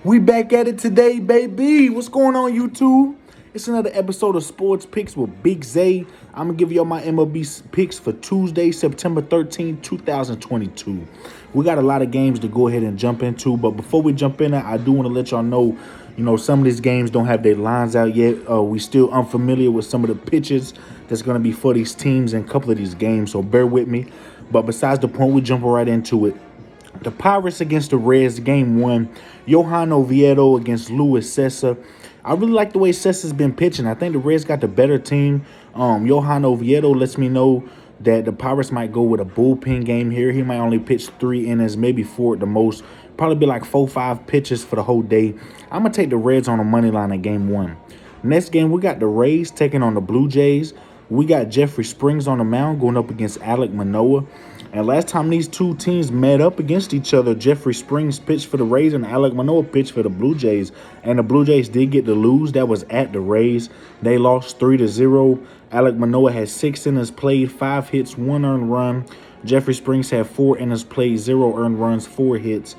We back at it today, baby. What's going on, YouTube? It's another episode of Sports Picks with Big Zay. I'm going to give y'all my MLB picks for Tuesday, September 13th, 2022. We got a lot of games to go ahead and jump into, but before we jump in, I do want to let y'all know, some of these games don't have their lines out yet. We still unfamiliar with some of the pitches that's going to be for these teams in a couple of these games, so bear with me. But besides the point, we jump right into it. The Pirates against the Reds, game one. Johan Oviedo against Luis Cessa. I really like the way Cessa's been pitching. I think the Reds got the better team. Johan Oviedo lets me know that the Pirates might go with a bullpen game here. He might only pitch 3 innings, maybe 4 at the most. Probably be like 4-5 pitches for the whole day. I'm going to take the Reds on the money line in game one. Next game, we got the Rays taking on the Blue Jays. We got Jeffrey Springs on the mound going up against Alek Manoah. And last time these two teams met up against each other, Jeffrey Springs pitched for the Rays and Alek Manoah pitched for the Blue Jays. And the Blue Jays did get to lose. That was at the Rays. They lost 3-0. Alek Manoah had 6 innings played, 5 hits, 1 earned run. Jeffrey Springs had 4 innings played, 0 earned runs, 4 hits.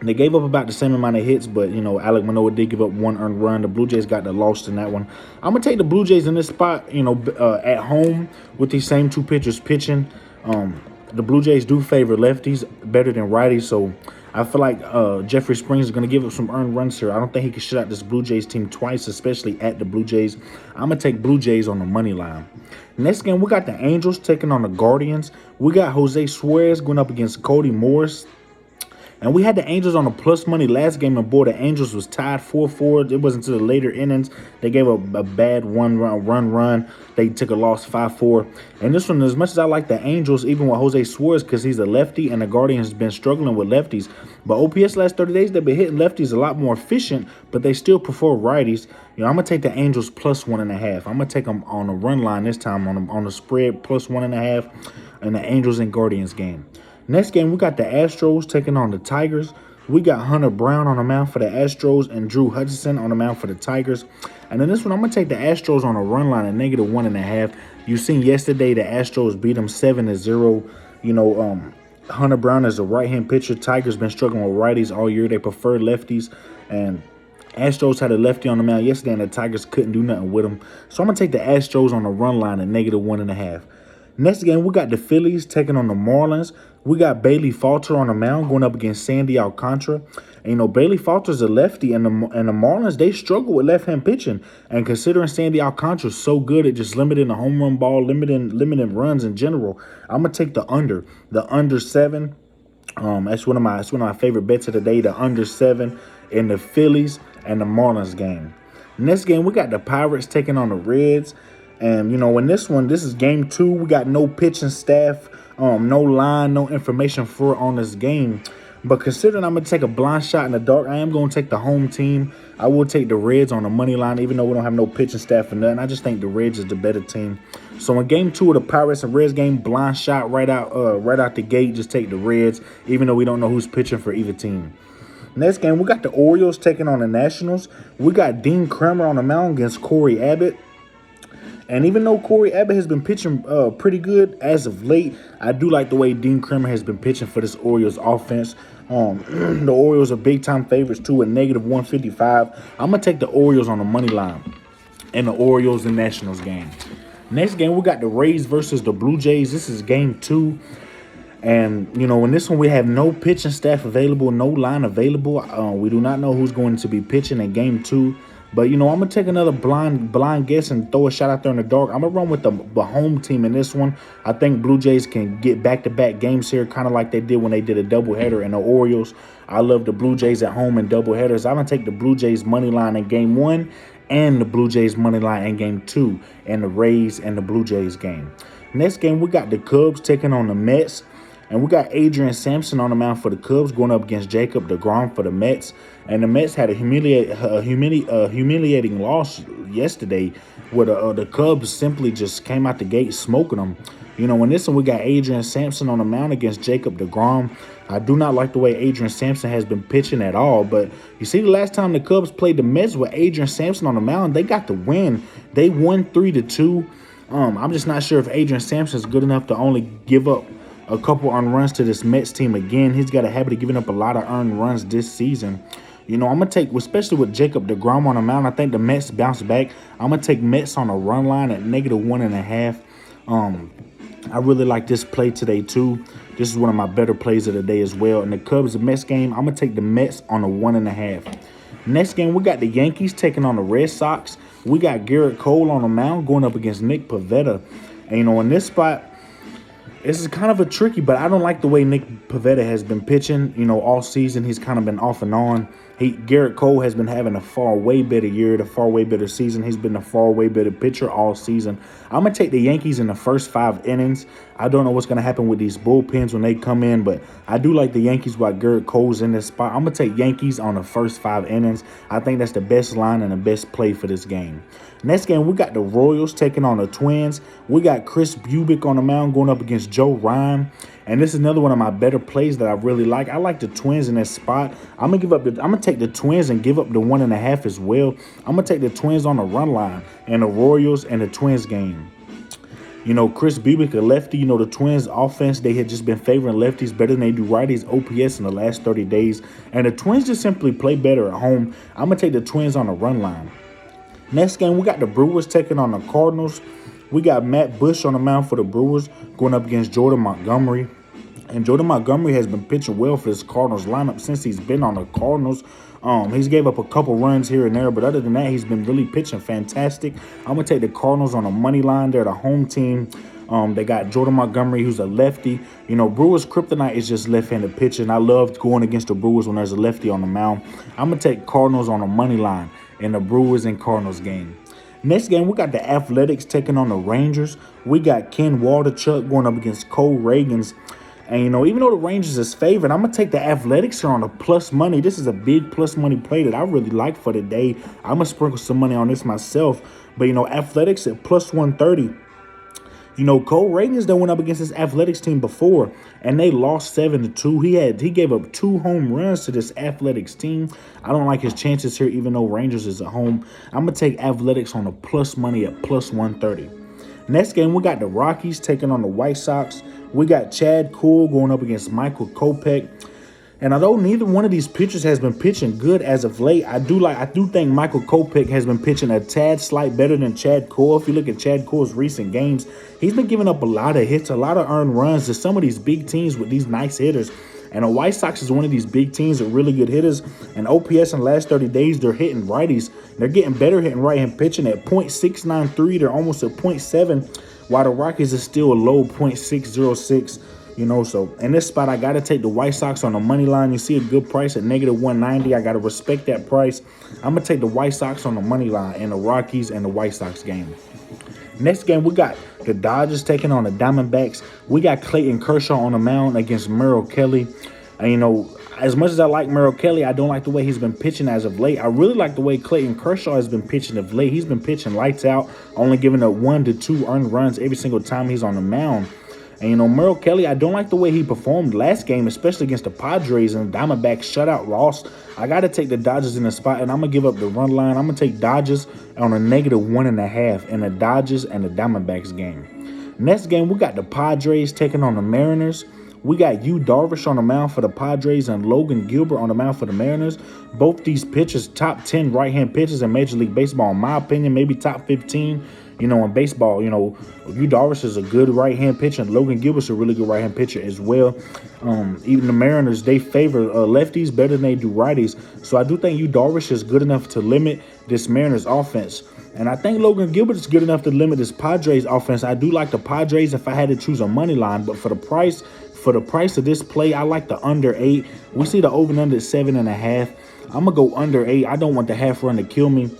They gave up about the same amount of hits, but, Alek Manoah did give up 1 earned run. The Blue Jays got the loss in that one. I'm going to take the Blue Jays in this spot, at home with these same two pitchers pitching. The Blue Jays do favor lefties better than righties, so I feel like Jeffrey Springs is going to give up some earned runs here. I don't think he can shut out this Blue Jays team twice, especially at the Blue Jays. I'm going to take Blue Jays on the money line. Next game, we got the Angels taking on the Guardians. We got Jose Suarez going up against Cody Morris. And we had the Angels on the plus money last game, and boy, the Angels was tied 4-4. It wasn't until the later innings. They gave up a bad run. They took a loss 5-4. And this one, as much as I like the Angels, even with Jose Suarez, because he's a lefty, and the Guardians has been struggling with lefties. But OPS last 30 days, they've been hitting lefties a lot more efficient, but they still prefer righties. I'm going to take the Angels plus 1.5. I'm going to take them on the run line this time, on the spread plus 1.5 in the Angels and Guardians game. Next game, we got the Astros taking on the Tigers. We got Hunter Brown on the mound for the Astros and Drew Hutchison on the mound for the Tigers. And in this one, I'm going to take the Astros on a run line at -1.5. You seen yesterday the Astros beat them 7-0. Hunter Brown is a right-hand pitcher. Tigers been struggling with righties all year. They prefer lefties. And Astros had a lefty on the mound yesterday, and the Tigers couldn't do nothing with them. So I'm going to take the Astros on the run line at -1.5. Next game, we got the Phillies taking on the Marlins. We got Bailey Falter on the mound going up against Sandy Alcantara. And, Bailey Falter's a lefty, and the Marlins, they struggle with left-hand pitching. And considering Sandy Alcantara's so good at just limiting the home run ball, limiting runs in general, I'm going to take the under 7. That's one of my favorite bets of the day, the under 7 in the Phillies and the Marlins game. Next game, we got the Pirates taking on the Reds. And, in this one, this is game 2. We got no pitching staff, no line, no information on this game. But considering I'm going to take a blind shot in the dark, I am going to take the home team. I will take the Reds on the money line, even though we don't have no pitching staff or nothing. I just think the Reds is the better team. So in game 2 of the Pirates and Reds game, blind shot right out the gate, just take the Reds, even though we don't know who's pitching for either team. Next game, we got the Orioles taking on the Nationals. We got Dean Kremer on the mound against Corey Abbott. And even though Corey Abbott has been pitching pretty good as of late, I do like the way Dean Kremer has been pitching for this Orioles offense. The Orioles are big-time favorites, too, at -155. I'm going to take the Orioles on the money line in the Orioles and Nationals game. Next game, we got the Rays versus the Blue Jays. This is game 2. And, in this one, we have no pitching staff available, no line available. We do not know who's going to be pitching in game 2. But, I'm going to take another blind guess and throw a shot out there in the dark. I'm going to run with the home team in this one. I think Blue Jays can get back-to-back games here, kind of like they did when they did a doubleheader in the Orioles. I love the Blue Jays at home in doubleheaders. I'm going to take the Blue Jays money line in game 1 and the Blue Jays money line in game 2 and the Rays and the Blue Jays game. Next game, we got the Cubs taking on the Mets. And we got Adrian Sampson on the mound for the Cubs going up against Jacob deGrom for the Mets. And the Mets had a humiliating loss yesterday where the Cubs simply just came out the gate smoking them. In this one, we got Adrian Sampson on the mound against Jacob deGrom. I do not like the way Adrian Sampson has been pitching at all. But you see, the last time the Cubs played the Mets with Adrian Sampson on the mound, they got the win. They won 3-2. I'm just not sure if Adrian Sampson is good enough to only give up a couple earned runs to this Mets team again. He's got a habit of giving up a lot of earned runs this season. I'm going to take, especially with Jacob deGrom on the mound, I think the Mets bounce back. I'm going to take Mets on a run line at -1.5. I really like this play today, too. This is one of my better plays of the day as well. In the Cubs-Mets game, I'm going to take the Mets on a 1.5. Next game, we got the Yankees taking on the Red Sox. We got Garrett Cole on the mound going up against Nick Pivetta. And, in this spot, this is kind of a tricky, but I don't like the way Nick Pivetta has been pitching, all season. He's kind of been off and on. Garrett Cole has been having a far way better year, a far way better season. He's been a far way better pitcher all season. I'm going to take the Yankees in the first 5 innings. I don't know what's going to happen with these bullpens when they come in, but I do like the Yankees while Garrett Cole's in this spot. I'm going to take Yankees on the first 5 innings. I think that's the best line and the best play for this game. Next game, we got the Royals taking on the Twins. We got Chris Bubick on the mound going up against Joe Ryan. And this is another one of my better plays that I really like. I like the Twins in this spot. I'm gonna take the Twins and give up the 1.5 as well. I'm gonna take the Twins on the run line and the Royals and the Twins game. Chris Bubick, a lefty. The Twins offense, they had just been favoring lefties better than they do righties OPS in the last 30 days. And the Twins just simply play better at home. I'm gonna take the Twins on the run line. Next game, we got the Brewers taking on the Cardinals. We got Matt Bush on the mound for the Brewers going up against Jordan Montgomery. And Jordan Montgomery has been pitching well for this Cardinals lineup since he's been on the Cardinals. He's gave up a couple runs here and there, but other than that, he's been really pitching fantastic. I'm going to take the Cardinals on a money line. They're the home team. They got Jordan Montgomery, who's a lefty. Brewers' kryptonite is just left-handed pitching. I love going against the Brewers when there's a lefty on the mound. I'm going to take Cardinals on a money line in the Brewers and Cardinals game. Next game, we got the Athletics taking on the Rangers. We got Ken Waldichuk going up against Cole Reagans. And, even though the Rangers is favored, I'm going to take the Athletics here on a plus money. This is a big plus money play that I really like for the day. I'm going to sprinkle some money on this myself. But, Athletics at plus 130. Cole Reagans that went up against this Athletics team before, and they lost 7-2. He gave up 2 home runs to this Athletics team. I don't like his chances here, even though Rangers is at home. I'm going to take Athletics on a plus money at plus 130. Next game, we got the Rockies taking on the White Sox. We got Chad Kuhl going up against Michael Kopech. And although neither one of these pitchers has been pitching good as of late, I do think Michael Kopech has been pitching a tad slight better than Chad Kuhl. If you look at Chad Kuhl's recent games, he's been giving up a lot of hits, a lot of earned runs to some of these big teams with these nice hitters. And the White Sox is one of these big teams with really good hitters. And OPS in the last 30 days, they're hitting righties. They're getting better hitting right-hand pitching at .693. They're almost at .7, while the Rockies is still a low .606. So in this spot, I got to take the White Sox on the money line. You see a good price at -190. I got to respect that price. I'm going to take the White Sox on the money line in the Rockies and the White Sox game. Next game, we got the Dodgers taking on the Diamondbacks. We got Clayton Kershaw on the mound against Merrill Kelly. And, as much as I like Merrill Kelly, I don't like the way he's been pitching as of late. I really like the way Clayton Kershaw has been pitching of late. He's been pitching lights out, only giving up 1 to 2 earned runs every single time he's on the mound. And, Merrill Kelly, I don't like the way he performed last game, especially against the Padres and the Diamondbacks shutout loss. I got to take the Dodgers in the spot, and I'm going to give up the run line. I'm going to take Dodgers on a -1.5 in the Dodgers and the Diamondbacks game. Next game, we got the Padres taking on the Mariners. We got Yu Darvish on the mound for the Padres and Logan Gilbert on the mound for the Mariners. Both these pitchers, top 10 right-hand pitchers in Major League Baseball, in my opinion, maybe top 15. In baseball, Yu Darvish is a good right-hand pitcher, and Logan Gilbert's a really good right-hand pitcher as well. Even the Mariners, they favor lefties better than they do righties. So I do think Yu Darvish is good enough to limit this Mariners offense. And I think Logan Gilbert is good enough to limit this Padres offense. I do like the Padres if I had to choose a money line, but for the price of this play, I like the under 8. We see the over and under 7.5. I'm going to go under 8. I don't want the half run to kill me.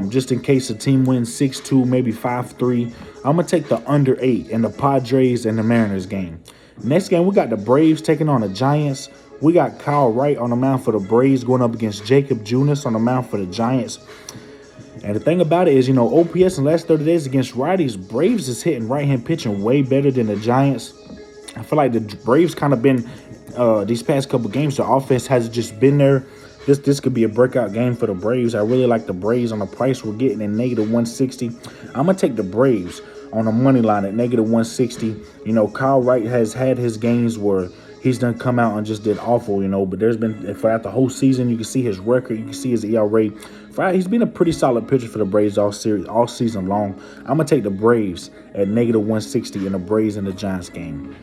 Just in case the team wins 6-2, maybe 5-3. I'm going to take the under 8 in the Padres and the Mariners game. Next game, we got the Braves taking on the Giants. We got Kyle Wright on the mound for the Braves going up against Jacob Junis on the mound for the Giants. And the thing about it is, OPS in the last 30 days against righties, Braves is hitting right-hand pitching way better than the Giants. I feel like the Braves kind of been, these past couple games, the offense has just been there. This could be a breakout game for the Braves. I really like the Braves on the price we're getting at -160. I'm going to take the Braves on the money line at -160. Kyle Wright has had his games where he's done come out and just did awful, you know. But there's been, throughout the whole season, you can see his record, you can see his ERA. He's been a pretty solid pitcher for the Braves all season long. I'm gonna take the Braves at -160 in the Braves and the Giants game.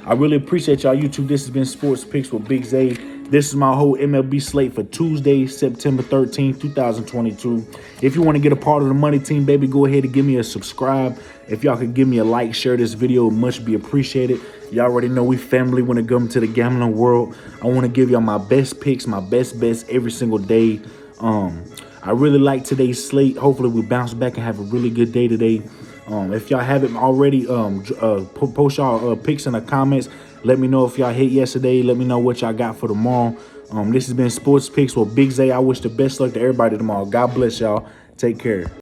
I really appreciate y'all, YouTube. This has been Sports Picks with Big Zay. This is my whole MLB slate for Tuesday, September 13th, 2022. If you want to get a part of the money team, baby, go ahead and give me a subscribe. If y'all could give me a like, share this video, much be appreciated. Y'all already know we family when it comes to the gambling world. I want to give y'all my best picks, my best bets every single day. I really like today's slate. Hopefully we bounce back and have a really good day today. If y'all haven't already, post y'all picks in the comments. Let me know if y'all hit yesterday. Let me know what y'all got for tomorrow. This has been Sports Picks with Big Zay. I wish the best luck to everybody tomorrow. God bless y'all. Take care.